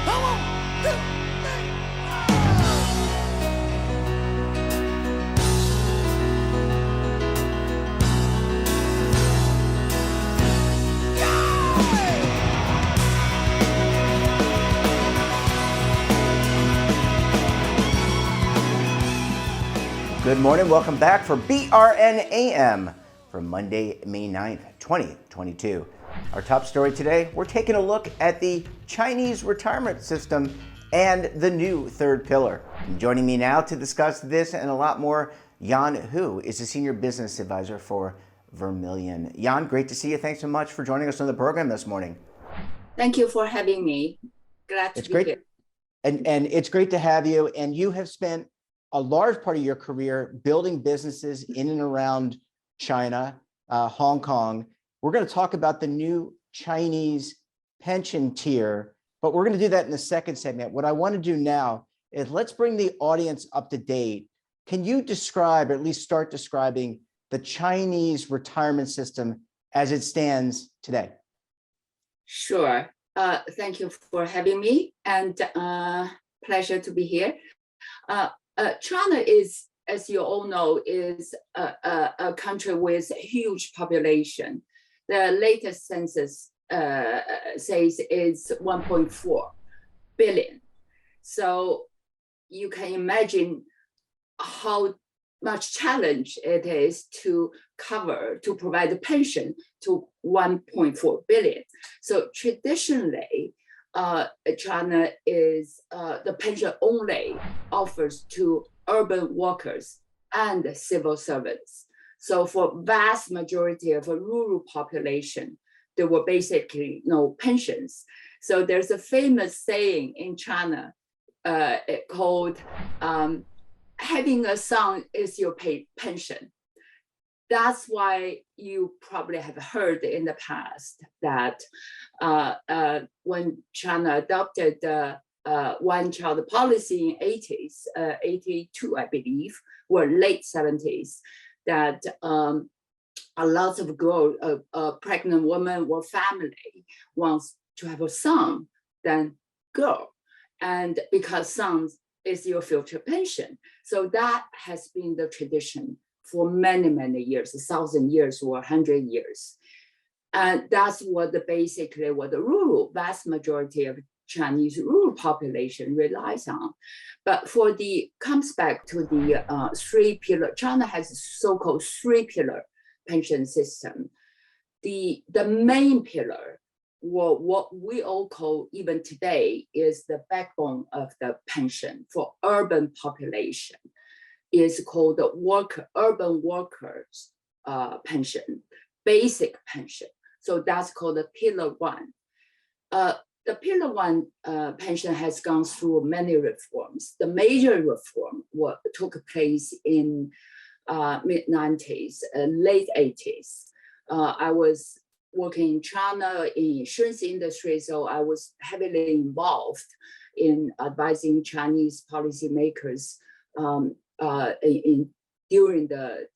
Come on, 2, 3. Good morning, welcome back for BRN AM for Monday, May 9th, 2022. Our top story today, we're taking a look at the Chinese retirement system and the new third pillar. And joining me now to discuss this and a lot more, Yan Hu is the Senior Business Advisor for Vermilion. Yan, great to see you. Thanks so much for joining us on the program this morning. Thank you for having me. Glad to be here. And it's great to have you. And you have spent a large part of your career building businesses in and around China, Hong Kong. We're going to talk about the new Chinese pension tier, but we're going to do that in the second segment. What I want to do now is let's bring the audience up to date. Can you describe, or at least start describing, the Chinese retirement system as it stands today? Sure. Thank you for having me, and pleasure to be here. China is, as you all know, is a country with a huge population. The latest census says it's 1.4 billion. So you can imagine how much challenge it is to provide a pension to 1.4 billion. So traditionally, China is the pension only offers to urban workers and civil servants. So for vast majority of a rural population, there were basically no pensions. So there's a famous saying in China called having a son is your pension. That's why you probably have heard in the past that when China adopted the one-child policy in 80s, 82, I believe, or late 70s, that a lot of girls, pregnant women or family wants to have a son than girl. And because sons is your future pension. So that has been the tradition for many, many years, 1,000 years or 100 years. And that's what the vast majority of Chinese rural population relies on. But comes back to the three-pillar, China has a so-called three-pillar pension system. The main pillar, or what we all call even today, is the backbone of the pension for urban population, is called the urban workers pension, basic pension. So that's called the Pillar 1. The Pillar 1 pension has gone through many reforms. The major reform took place in mid-90s, late 80s. I was working in China in insurance industry, so I was heavily involved in advising Chinese policymakers during the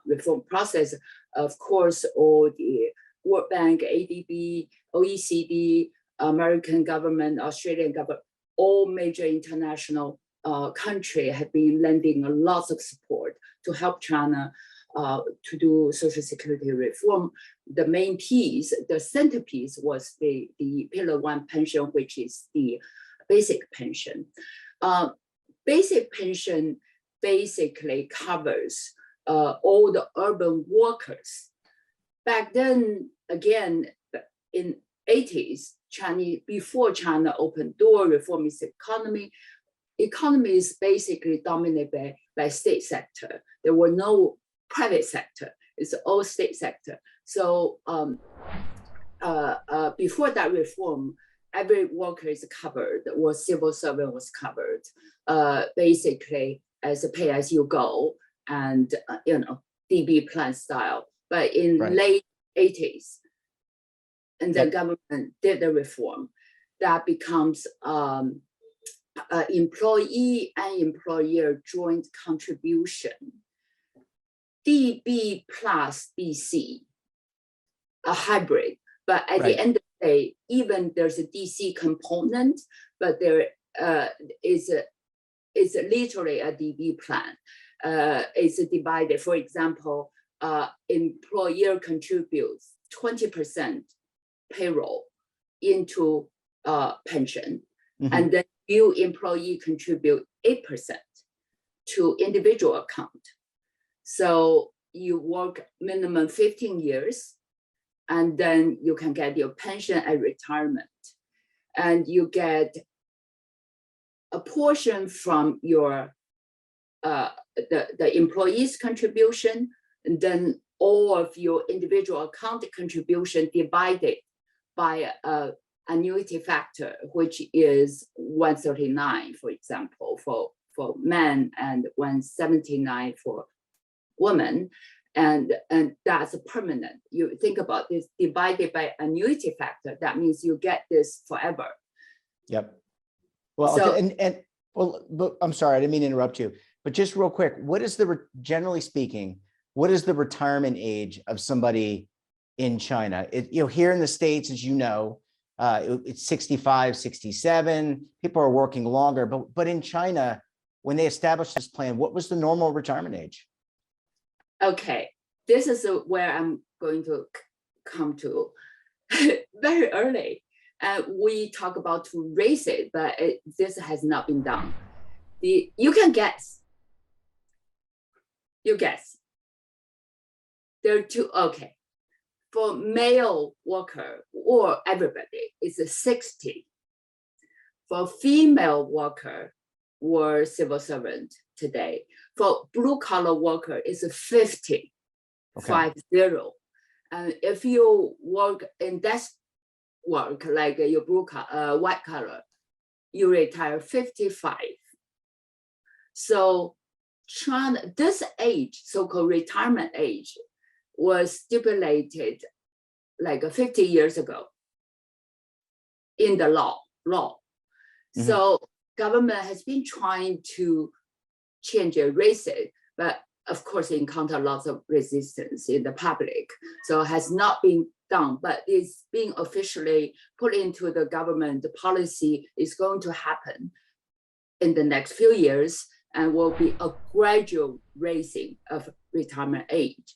reform process. Of course, all the World Bank, ADB, OECD, American government, Australian government, all major international countries have been lending a lot of support to help China to do Social Security reform. The main piece, the centerpiece, was the Pillar 1 pension, which is the basic pension. Basic pension basically covers all the urban workers. Back then, again, in 80s, before China opened door, reform its economy is basically dominated by state sector. There were no private sector, it's all state sector. So before that reform, every worker is covered, or civil servant was covered, basically as a pay-as-you-go and DB plan style. But in late 80s, and the government did the reform, that becomes employee and employer joint contribution, DB plus BC, a hybrid. But at the end of even there's a DC component, but there is literally a DB plan. It's divided. For example, employer contributes 20% payroll into pension, and then you employee contribute 8% to individual account. So you work minimum 15 years, and then you can get your pension at retirement, and you get a portion from your the employee's contribution, and then all of your individual account contribution divided by a annuity factor, which is 139, for example, for men, and 179 for women. And that's permanent. You think about this divided by annuity factor, that means you get this forever. Yep. Well, So, well, but I'm sorry, I didn't mean to interrupt you, but just real quick, what is generally speaking, what is the retirement age of somebody in China? Here in the States, as you know, it's 65, 67, people are working longer, but in China, when they established this plan, what was the normal retirement age? okay, this is where I'm going to come to very early. We talk about to raise it, but this has not been done. You can guess. You guess. There are two, okay. For male worker or everybody, it's a 60. For female worker or civil servant today, for blue collar worker, it's a 50, Okay. 50. And if you work in desk work, like your white collar, you retire 55. So China, this age, so-called retirement age, was stipulated like 50 years ago in the law. So government has been trying to change it, raise it, but of course encounter lots of resistance in the public. So it has not been done, but it's being officially put into the government. The policy is going to happen in the next few years, and will be a gradual raising of retirement age.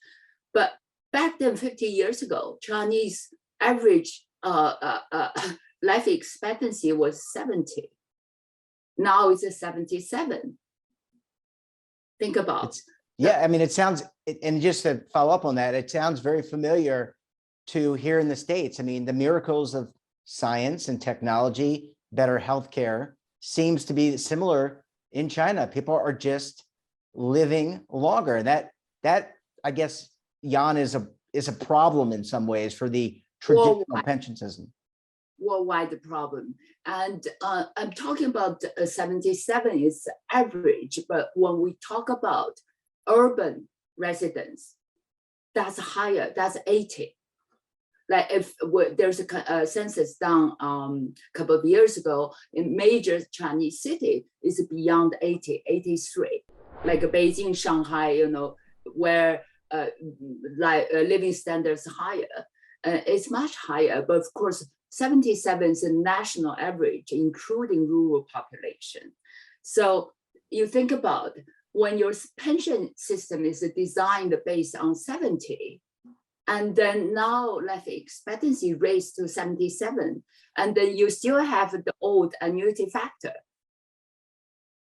But back then, 50 years ago, Chinese average life expectancy was 70. Now it's a 77. Think about. Yeah, I mean, it sounds, and just to follow up on that, it sounds very familiar to here in the States. I mean, the miracles of science and technology, better healthcare seems to be similar in China. People are just living longer. That I guess, Jan, is a problem in some ways for the traditional pension system. Worldwide problem. And I'm talking about 77 is average, but when we talk about urban residents, that's higher, that's 80. Like if there's a census done a couple of years ago in major Chinese city, is beyond 80, 83. Like Beijing, Shanghai, where living standards higher. It's much higher, but of course, 77 is a national average, including rural population. So you think about when your pension system is designed based on 70, and then now life expectancy raised to 77, and then you still have the old annuity factor.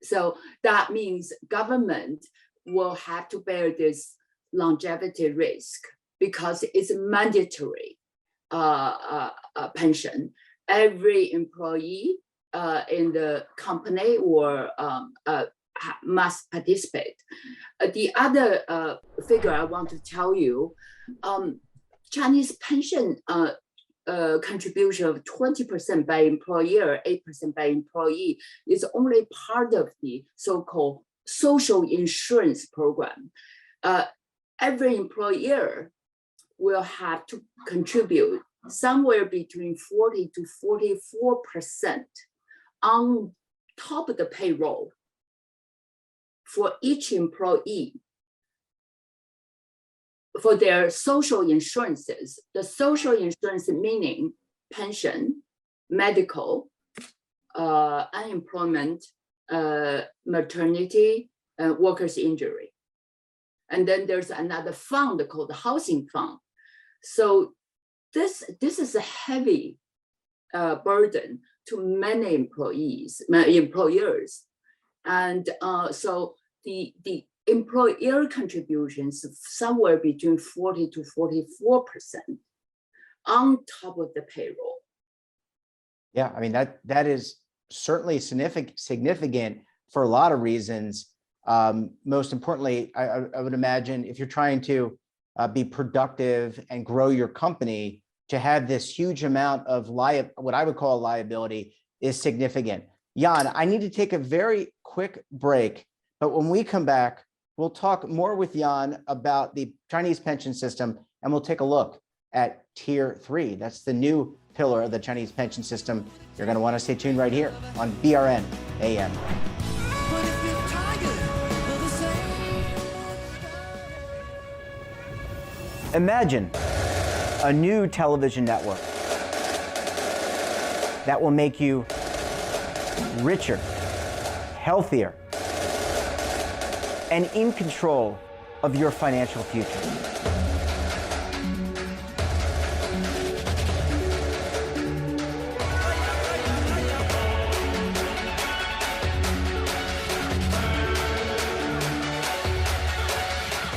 So that means government will have to bear this longevity risk because it's mandatory pension. Every employee in the company or must participate. The other figure I want to tell you, Chinese pension contribution of 20% by employer, 8% by employee is only part of the so-called social insurance program. Every employer will have to contribute somewhere between 40 to 44% on top of the payroll for each employee for their social insurances. The social insurance meaning pension, medical, unemployment, maternity, workers' injury. And then there's another fund called the housing fund. So this is a heavy burden to many employers. And so the employer contributions somewhere between 40 to 44% on top of the payroll. Yeah, I mean, that is certainly significant for a lot of reasons. Most importantly, I would imagine if you're trying to be productive and grow your company, to have this huge amount of what I would call a liability is significant. Jan, I need to take a very quick break, but when we come back, we'll talk more with Jan about the Chinese pension system, and we'll take a look at Tier 3. That's the new pillar of the Chinese pension system. You're going to want to stay tuned right here on BRN AM. Imagine a new television network that will make you richer, healthier, and in control of your financial future.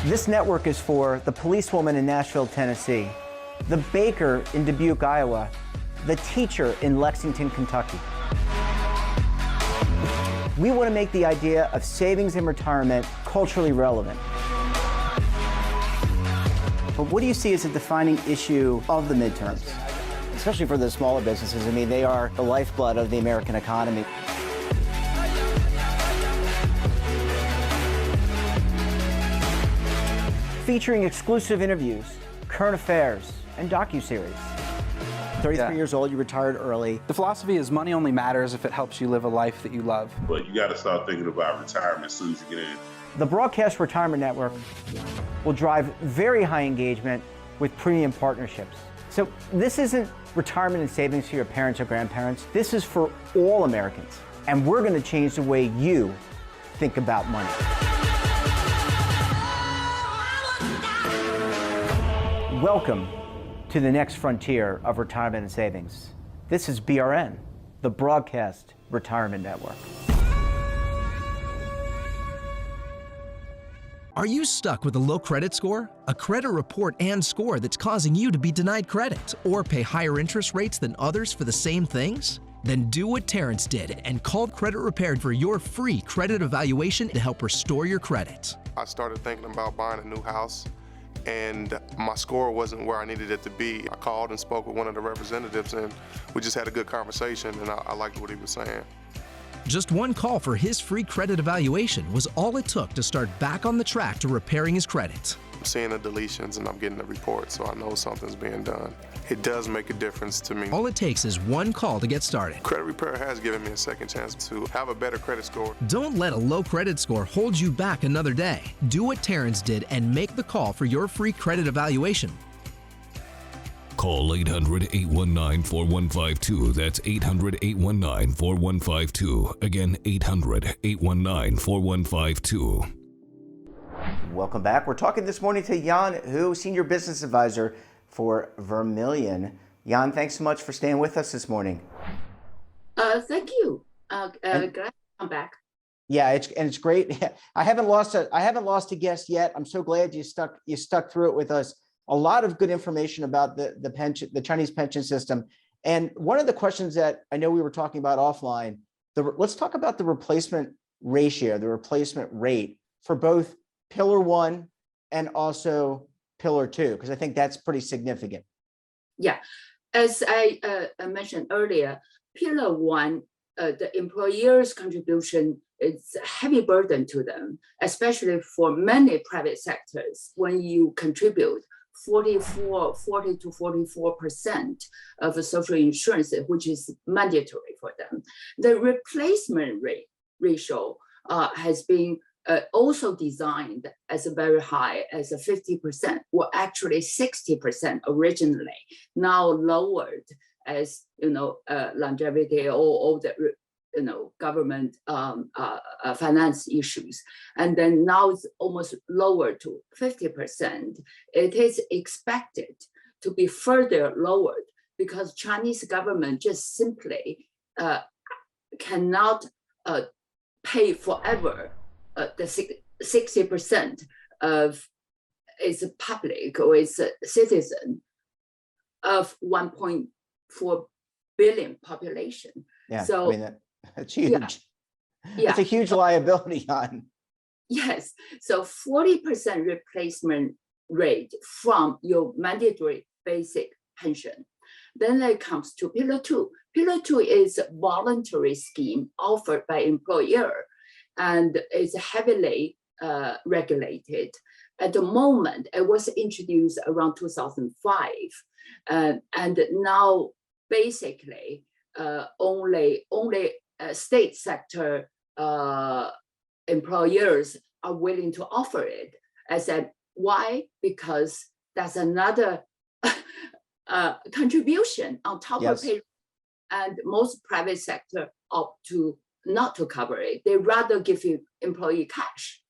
This network is for the policewoman in Nashville, Tennessee, the baker in Dubuque, Iowa, the teacher in Lexington, Kentucky. We want to make the idea of savings and retirement culturally relevant. But what do you see as a defining issue of the midterms, especially for the smaller businesses? I mean, they are the lifeblood of the American economy. Featuring exclusive interviews, current affairs, and docuseries. 33 years old, you retired early. The philosophy is money only matters if it helps you live a life that you love. But you got to start thinking about retirement as soon as you get in. The Broadcast Retirement Network will drive very high engagement with premium partnerships. So this isn't retirement and savings for your parents or grandparents. This is for all Americans. And we're going to change the way you think about money. Welcome to the next frontier of retirement and savings. This is BRN, the Broadcast Retirement Network. Are you stuck with a low credit score? A credit report and score that's causing you to be denied credit or pay higher interest rates than others for the same things? Then do what Terrence did and call Credit Repaired for your free credit evaluation to help restore your credit. I started thinking about buying a new house, and my score wasn't where I needed it to be. I called and spoke with one of the representatives, and we just had a good conversation, and I liked what he was saying. Just one call for his free credit evaluation was all it took to start back on the track to repairing his credit. I'm seeing the deletions and I'm getting the report, so I know something's being done. It does make a difference to me. All it takes is one call to get started. Credit Repair has given me a second chance to have a better credit score. Don't let a low credit score hold you back another day. Do what Terrence did and make the call for your free credit evaluation. Call 800-819-4152. That's 800-819-4152. Again, 800-819-4152. Welcome back. We're talking this morning to Jan Hu, Senior Business Advisor for Vermilion. Jan, thanks so much for staying with us this morning. Thank you. Glad to come back. Yeah, it's great. I haven't lost a guest yet. I'm so glad you stuck through it with us. A lot of good information about the Chinese pension system. And one of the questions that I know we were talking about offline, let's talk about the replacement ratio, the replacement rate for both Pillar 1 and also Pillar 2, because I think that's pretty significant. Yeah, as I mentioned earlier, Pillar 1, the employer's contribution is a heavy burden to them, especially for many private sectors. When you contribute 40 to 44% of the social insurance, which is mandatory for them, the replacement rate ratio has been also designed as a very high as a 50%, or actually 60% originally, now lowered as longevity or all the government finance issues, and then now it's almost lower to 50%. It is expected to be further lowered because Chinese government just simply cannot pay forever the 60% of its public or its citizen of 1.4 billion population. Yeah, so I mean, that's huge. Yeah. It's a huge liability on. Yes, so 40% replacement rate from your mandatory basic pension. Then it comes to Pillar 2. Pillar 2 is a voluntary scheme offered by employer and is heavily regulated. At the moment, it was introduced around 2005, and now basically only state sector employers are willing to offer it. I said, why? Because that's another contribution on top of pay, and most private sector opt to not to cover it. They rather give you employee cash.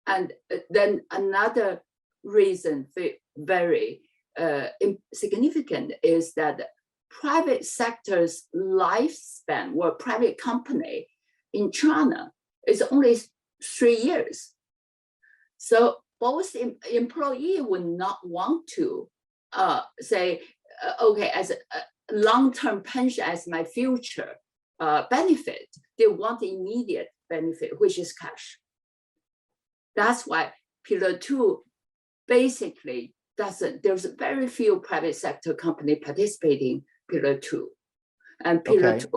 And then another reason very significant is that private sector's lifespan, or private company in China, is only 3 years. So both employee would not want to say, okay, as a long-term pension as my future benefit. They want immediate benefit, which is cash. That's why Pillar 2 basically doesn't, there's very few private sector company participating Pillar 2. And Pillar 2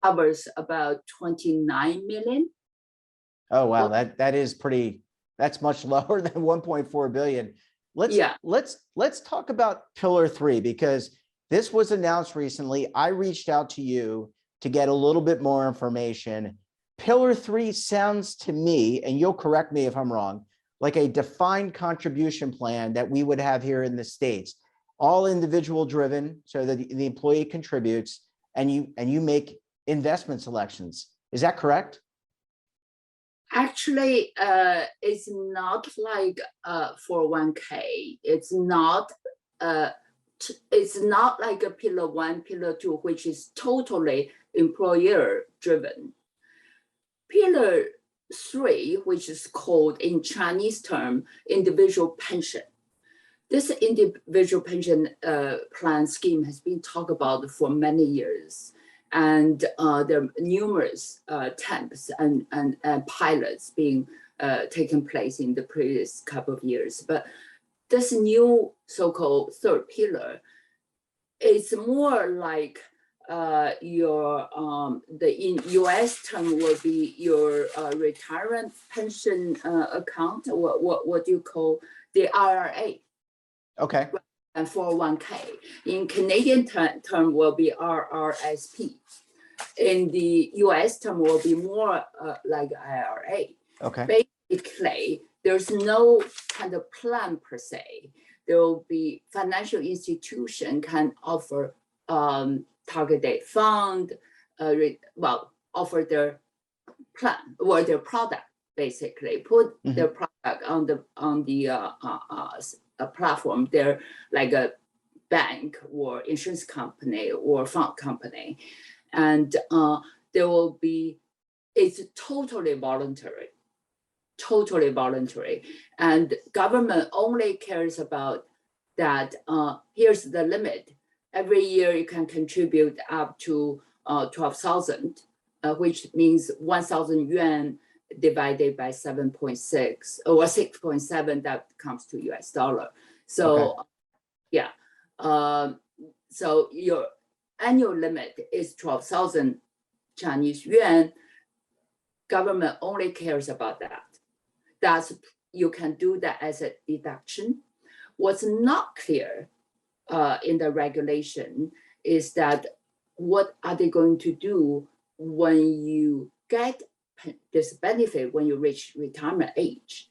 covers about 29 million. Oh, wow, that is pretty, that's much lower than 1.4 billion. Let's talk about Pillar 3, because this was announced recently. I reached out to you to get a little bit more information. Pillar 3 sounds to me, and you'll correct me if I'm wrong, like a defined contribution plan that we would have here in the States, all individual driven, so that the employee contributes and you make investment selections. Is that correct? Actually, it's not like 401k. It's not like a Pillar 1, Pillar 2, which is totally employer driven. Pillar 3, which is called in Chinese term, individual pension. This individual pension plan scheme has been talked about for many years. And there are numerous attempts and pilots being taken place in the previous couple of years. But this new so-called third pillar is more like in US term will be your retirement pension account, what do you call the IRA? Okay. And 401k. In Canadian term will be RRSP. In the US term will be more like IRA. Okay. Basically, there's no kind of plan per se. There will be financial institution can offer target date fund, offer their plan or their product, basically put their product on the platform. They're like a bank or insurance company or fund company, and there will be, it's totally voluntary, and government only cares about that. Here's the limit. Every year you can contribute up to 12,000, which means 1,000 yuan divided by 7.6 or 6.7, that comes to US dollar. So so your annual limit is 12,000 Chinese yuan. Government only cares about that. You can do that as a deduction. What's not clear in the regulation is that what are they going to do when you get this benefit when you reach retirement age?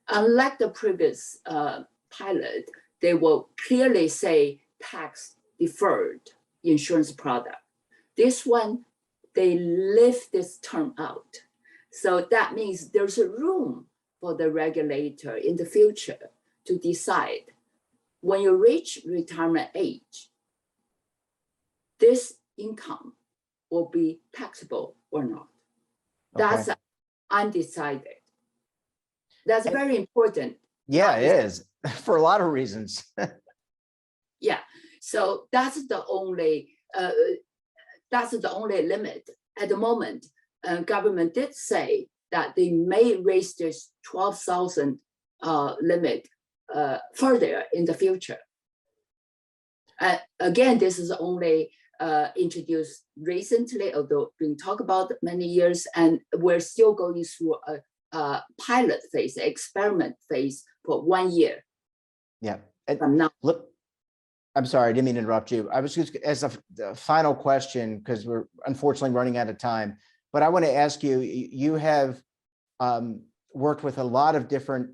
Unlike the previous pilot, they will clearly say tax deferred insurance product. This one, they live this term out. So that means there's a room for the regulator in the future to decide when you reach retirement age, this income will be taxable or not. That's undecided. That's very important. Yeah, it is for a lot of reasons. Yeah, so that's the only limit at the moment. Government did say that they may raise this 12,000 limit further in the future. Again, this is only introduced recently, although been talked about many years, and we're still going through a pilot phase, experiment phase for 1 year. Yeah. From now. Look, I'm sorry, I didn't mean to interrupt you. I was just, as a final question, because we're unfortunately running out of time, but I want to ask you, you have worked with a lot of different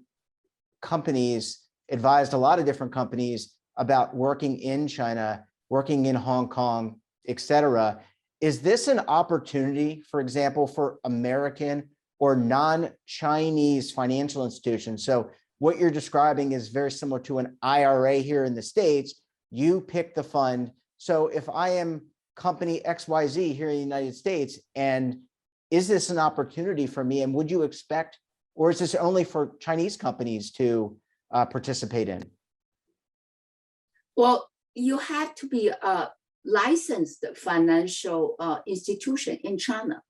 companies, advised a lot of different companies about working in China, working in Hong Kong, et cetera. Is this an opportunity, for example, for American or non-Chinese financial institutions? So what you're describing is very similar to an IRA here in the States. You pick the fund. So if I am company XYZ here in the United States, and is this an opportunity for me? And would you expect, or is this only for Chinese companies to participate in? Well, you have to be a licensed financial institution in China.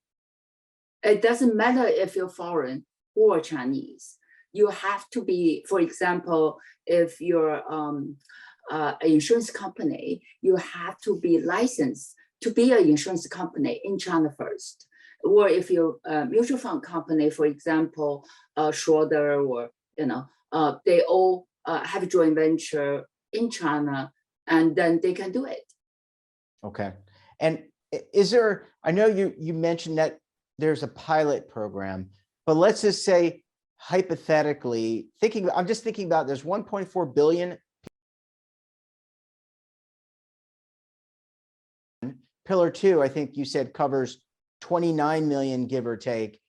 It doesn't matter if you're foreign or Chinese. You have to be, for example, if you're an insurance company, you have to be licensed to be an insurance company in China first. Or if you're a mutual fund company, for example, Schroeder, or they all have a joint venture in China, and then they can do it. Okay. And is there, I know you mentioned that there's a pilot program, but let's just say hypothetically, I'm just thinking about there's 1.4 billion. Pillar 2, I think you said, covers 29 million, give or take.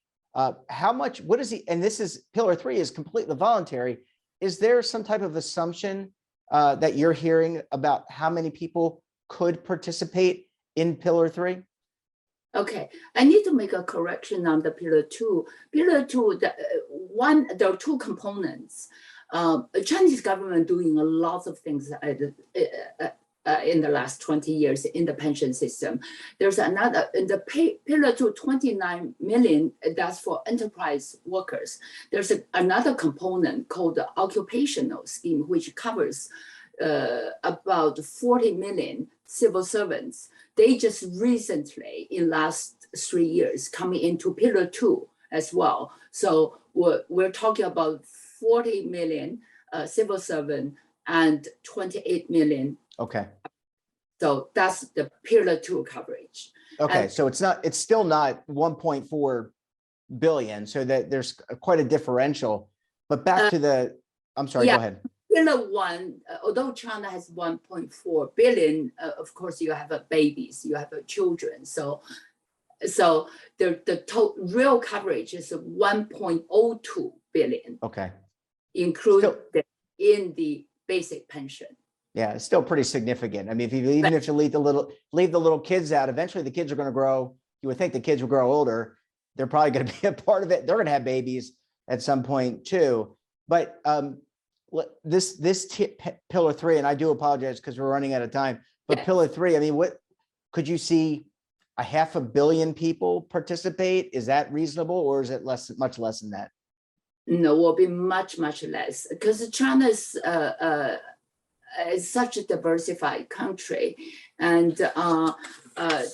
How much, what is and this is, Pillar 3 is completely voluntary. Is there some type of assumption that you're hearing about how many people could participate in Pillar 3? Okay, I need to make a correction on the Pillar 2. Pillar 2, there are two components. The Chinese government doing a lot of things in the last 20 years in the pension system. There's another, in the Pillar 2, 29 million, that's for enterprise workers. There's another component called the occupational scheme, which covers about 40 million civil servants. They just recently, in last 3 years, coming into Pillar 2 as well. So we're talking about 40 million civil servant and 28 million. Okay. So that's the Pillar 2 coverage. Okay, so it's still not 1.4 billion, so that there's quite a differential. But back to the, I'm sorry, go ahead. Pillar 1, although China has 1.4 billion, of course you have babies, you have children. So the total real coverage is 1.02 billion. Okay. Included in the basic pension. Yeah, it's still pretty significant. I mean, even if you leave the little kids out, eventually the kids are going to grow. You would think the kids will grow older. They're probably going to be a part of it. They're going to have babies at some point too. But this Pillar 3, and I do apologize because we're running out of time. But Pillar 3, I mean, what could you see? 500 million people participate? Is that reasonable, or is it much less than that? No, will be much less, because China is such a diversified country, and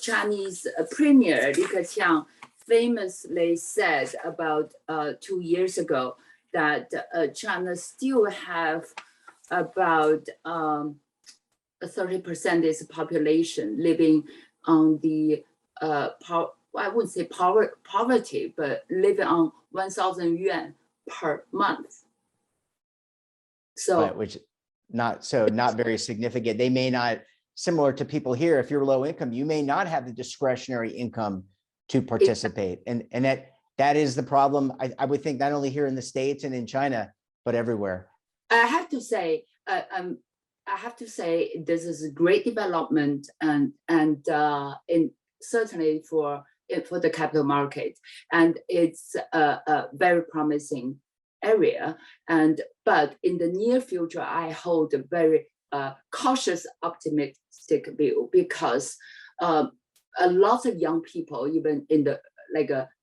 Chinese Premier Li Keqiang famously said about 2 years ago that China still have about 30% of its population living on the I wouldn't say poverty, but living on 1,000 yuan per month. So which not very significant. They may not similar to people here. If you're low income, you may not have the discretionary income to participate. And that is the problem. I would think not only here in the States and in China, but everywhere. I have to say, this is a great development, and certainly for the capital market, and it's a very promising area. But in the near future, I hold a very cautious, optimistic view, because a lot of young people, even in the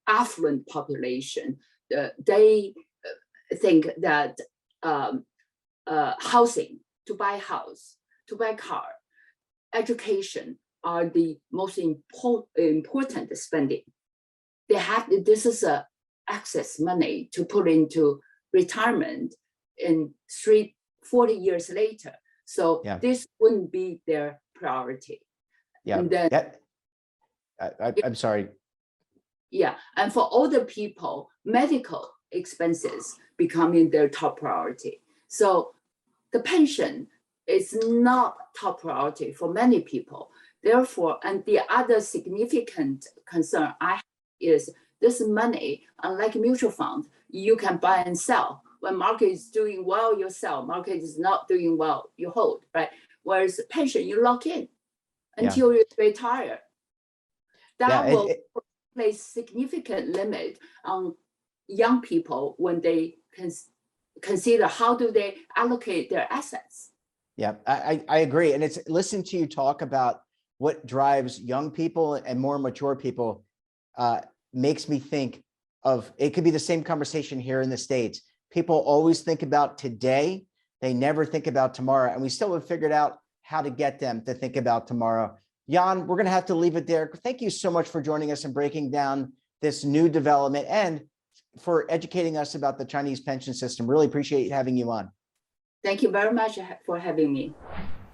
affluent population, they think that housing, to buy house, to buy car, education are the most important spending. This is a excess money to put into retirement in 40 years later. So this wouldn't be their priority. Yeah. And then, I'm sorry. Yeah. And for older people, medical expenses becoming their top priority. So the pension is not top priority for many people. Therefore, and the other significant concern I have is this money, unlike mutual fund, you can buy and sell. When market is doing well, you sell. Market is not doing well, you hold, right? Whereas pension, you lock in until you retire. That will place significant limit on young people when they consider how do they allocate their assets. Yeah, I agree. And it's listen to you talk about what drives young people and more mature people makes me think of, it could be the same conversation here in the States. People always think about today. They never think about tomorrow. And we still haven't figured out how to get them to think about tomorrow. Jan, we're going to have to leave it there. Thank you so much for joining us and breaking down this new development and for educating us about the Chinese pension system. Really appreciate having you on. Thank you very much for having me.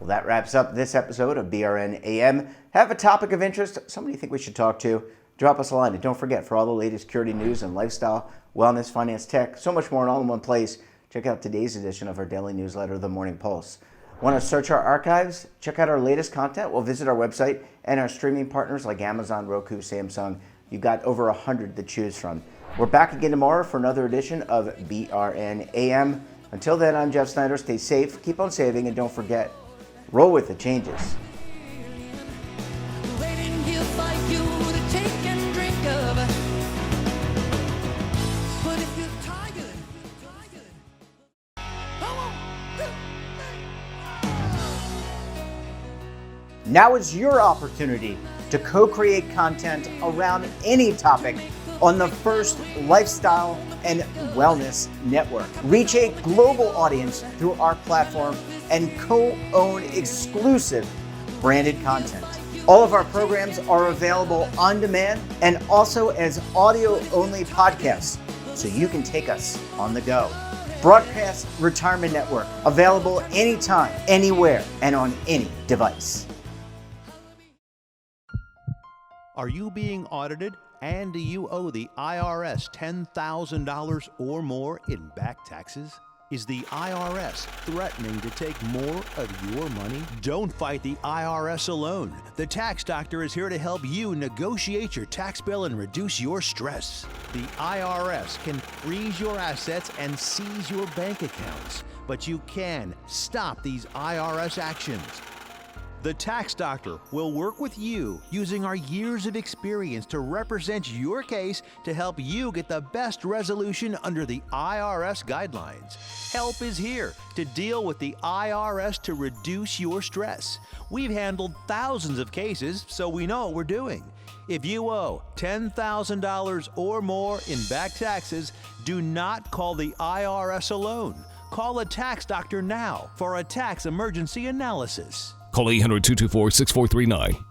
Well, that wraps up this episode of BRN AM. Have a topic of interest, somebody you think we should talk to, drop us a line. And don't forget, for all the latest security news and lifestyle, wellness, finance, tech, so much more all in one place, check out today's edition of our daily newsletter, The Morning Pulse. Want to search our archives? Check out our latest content? Well, visit our website and our streaming partners like Amazon, Roku, Samsung. You've got over 100 to choose from. We're back again tomorrow for another edition of BRN AM. Until then, I'm Jeff Snyder. Stay safe, keep on saving, and don't forget, roll with the changes. Waiting here for you to take and drink of. But if you're tired, come on. Now is your opportunity to co-create content around any topic on the first lifestyle and wellness network. Reach a global audience through our platform and co-own exclusive branded content. All of our programs are available on demand and also as audio-only podcasts, so you can take us on the go. Broadcast Retirement Network, available anytime, anywhere, and on any device. Are you being audited? And do you owe the IRS $10,000 or more in back taxes? Is the IRS threatening to take more of your money? Don't fight the IRS alone. The Tax Doctor is here to help you negotiate your tax bill and reduce your stress. The IRS can freeze your assets and seize your bank accounts, but you can stop these IRS actions. The Tax Doctor will work with you using our years of experience to represent your case to help you get the best resolution under the IRS guidelines. Help is here to deal with the IRS to reduce your stress. We've handled thousands of cases, so we know what we're doing. If you owe $10,000 or more in back taxes, do not call the IRS alone. Call a Tax Doctor now for a tax emergency analysis. Call 800-224-6439.